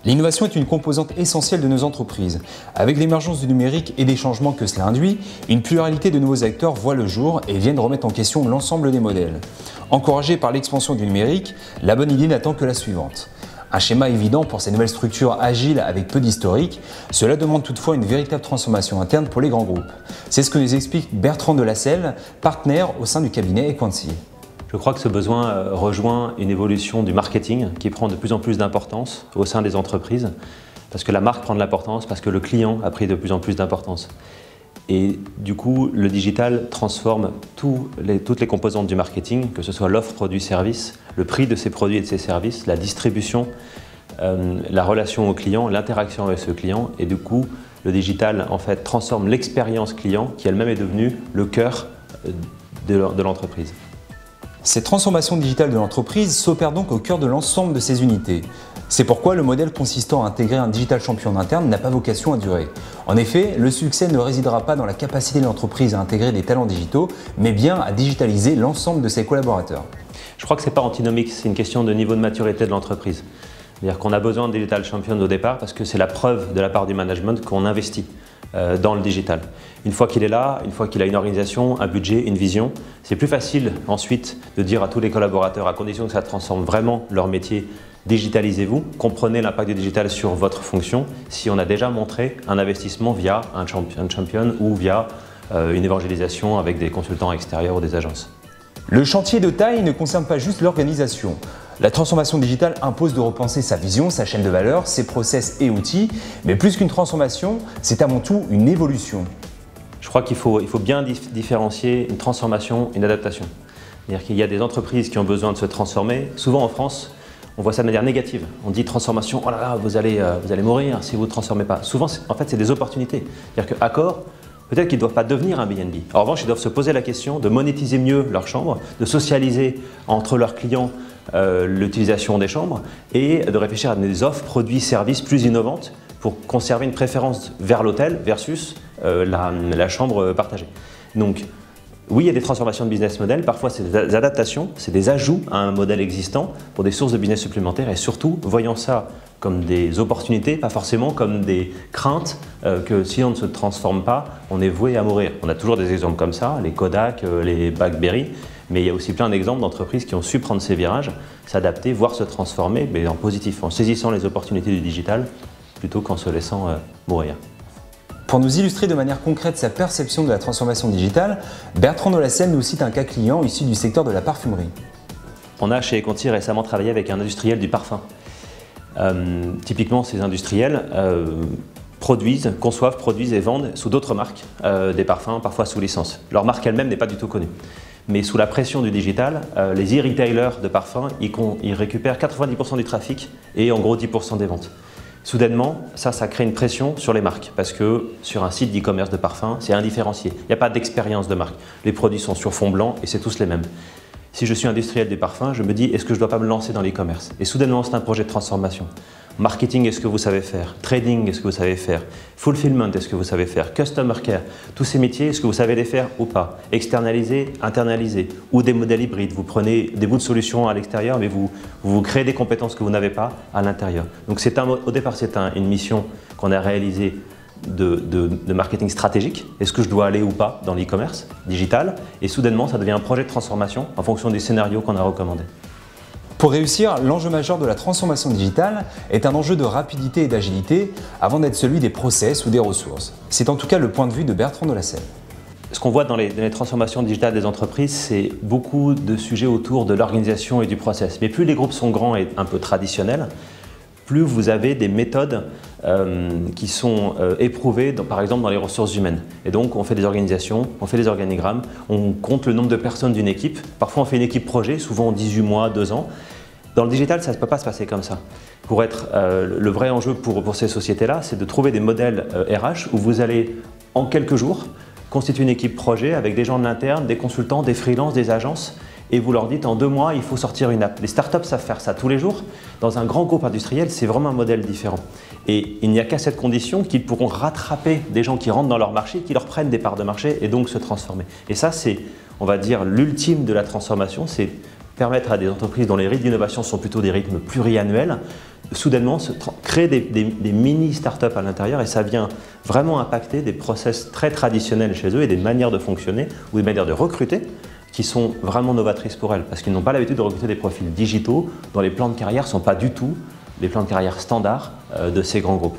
L'innovation est une composante essentielle de nos entreprises. Avec l'émergence du numérique et des changements que cela induit, une pluralité de nouveaux acteurs voit le jour et viennent remettre en question l'ensemble des modèles. Encouragés par l'expansion du numérique, la bonne idée n'attend que la suivante. Un schéma évident pour ces nouvelles structures agiles avec peu d'historique, cela demande toutefois une véritable transformation interne pour les grands groupes. C'est ce que nous explique Bertrand Delasselle, partenaire au sein du cabinet Equancy. Je crois que ce besoin rejoint une évolution du marketing qui prend de plus en plus d'importance au sein des entreprises, parce que la marque prend de l'importance, parce que le client a pris de plus en plus d'importance. Et du coup, le digital transforme toutes les composantes du marketing, que ce soit l'offre, produit, service, le prix de ses produits et de ses services, la distribution, la relation au client, l'interaction avec ce client. Et du coup, le digital en fait transforme l'expérience client qui elle-même est devenue le cœur de l'entreprise. Cette transformation digitale de l'entreprise s'opère donc au cœur de l'ensemble de ses unités. C'est pourquoi le modèle consistant à intégrer un digital champion interne n'a pas vocation à durer. En effet, le succès ne résidera pas dans la capacité de l'entreprise à intégrer des talents digitaux, mais bien à digitaliser l'ensemble de ses collaborateurs. Je crois que ce n'est pas antinomique, c'est une question de niveau de maturité de l'entreprise. C'est-à-dire qu'on a besoin de digital champion au départ parce que c'est la preuve de la part du management qu'on investit dans le digital. Une fois qu'il est là, une fois qu'il a une organisation, un budget, une vision, c'est plus facile ensuite de dire à tous les collaborateurs, à condition que ça transforme vraiment leur métier, digitalisez-vous, comprenez l'impact du digital sur votre fonction si on a déjà montré un investissement via un champion ou via une évangélisation avec des consultants extérieurs ou des agences. Le chantier de taille ne concerne pas juste l'organisation. La transformation digitale impose de repenser sa vision, sa chaîne de valeur, ses process et outils, mais plus qu'une transformation, c'est avant tout une évolution. Je crois qu'il faut bien différencier une transformation et une adaptation. C'est-à-dire qu'il y a des entreprises qui ont besoin de se transformer. Souvent en France, on voit ça de manière négative. On dit transformation, oh là là, vous allez mourir si vous ne transformez pas. Souvent, en fait, c'est des opportunités. C'est-à-dire qu'Accor, peut-être qu'ils ne doivent pas devenir un B&B. En revanche, ils doivent se poser la question de monétiser mieux leur chambre, de socialiser entre leurs clients l'utilisation des chambres et de réfléchir à des offres, produits, services plus innovantes pour conserver une préférence vers l'hôtel versus la chambre partagée. Donc, oui, il y a des transformations de business model, parfois c'est des adaptations, c'est des ajouts à un modèle existant pour des sources de business supplémentaires et surtout, voyons ça comme des opportunités, pas forcément comme des craintes que si on ne se transforme pas, on est voué à mourir. On a toujours des exemples comme ça, les Kodak, les BlackBerry, mais il y a aussi plein d'exemples d'entreprises qui ont su prendre ces virages, s'adapter, voire se transformer, mais en positif, en saisissant les opportunités du digital plutôt qu'en se laissant mourir. Pour nous illustrer de manière concrète sa perception de la transformation digitale, Bertrand Delasselle nous cite un cas client issu du secteur de la parfumerie. On a chez Equancy récemment travaillé avec un industriel du parfum. Typiquement, ces industriels conçoivent, produisent et vendent sous d'autres marques des parfums, parfois sous licence. Leur marque elle-même n'est pas du tout connue. Mais sous la pression du digital, les e-retailers de parfums, ils récupèrent 90% du trafic et en gros 10% des ventes. Soudainement, ça crée une pression sur les marques parce que sur un site d'e-commerce de parfum, c'est indifférencié. Il n'y a pas d'expérience de marque. Les produits sont sur fond blanc et c'est tous les mêmes. Si je suis industriel du parfum, je me dis, est-ce que je ne dois pas me lancer dans l'e-commerce? Et soudainement, c'est un projet de transformation. Marketing, est-ce que vous savez faire? Trading, est-ce que vous savez faire? Fulfillment, est-ce que vous savez faire? Customer care, tous ces métiers, est-ce que vous savez les faire ou pas? Externaliser, internaliser, ou des modèles hybrides. Vous prenez des bouts de solutions à l'extérieur, mais vous créez des compétences que vous n'avez pas à l'intérieur. Donc au départ, c'est une mission qu'on a réalisée de marketing stratégique. Est-ce que je dois aller ou pas dans l'e-commerce digital? Et soudainement, ça devient un projet de transformation en fonction des scénarios qu'on a recommandés. Pour réussir, l'enjeu majeur de la transformation digitale est un enjeu de rapidité et d'agilité avant d'être celui des process ou des ressources. C'est en tout cas le point de vue de Bertrand Delasselle. Ce qu'on voit dans les transformations digitales des entreprises, c'est beaucoup de sujets autour de l'organisation et du process. Mais plus les groupes sont grands et un peu traditionnels, plus vous avez des méthodes qui sont éprouvées, par exemple dans les ressources humaines. Et donc on fait des organisations, on fait des organigrammes, on compte le nombre de personnes d'une équipe. Parfois on fait une équipe projet, souvent 18 mois, 2 ans. Dans le digital, ça ne peut pas se passer comme ça. Pour être le vrai enjeu pour ces sociétés-là, c'est de trouver des modèles RH où vous allez, en quelques jours, constituer une équipe projet avec des gens de l'interne, des consultants, des freelances, des agences, et vous leur dites en 2 mois, il faut sortir une app. Les startups savent faire ça tous les jours. Dans un grand groupe industriel, c'est vraiment un modèle différent. Et il n'y a qu'à cette condition qu'ils pourront rattraper des gens qui rentrent dans leur marché, qui leur prennent des parts de marché et donc se transformer. Et ça, c'est, on va dire, l'ultime de la transformation, c'est permettre à des entreprises dont les rythmes d'innovation sont plutôt des rythmes pluriannuels, soudainement créer des mini startups à l'intérieur, et ça vient vraiment impacter des process très traditionnels chez eux et des manières de fonctionner ou des manières de recruter qui sont vraiment novatrices pour elles, parce qu'ils n'ont pas l'habitude de recruter des profils digitaux dont les plans de carrière ne sont pas du tout les plans de carrière standards de ces grands groupes.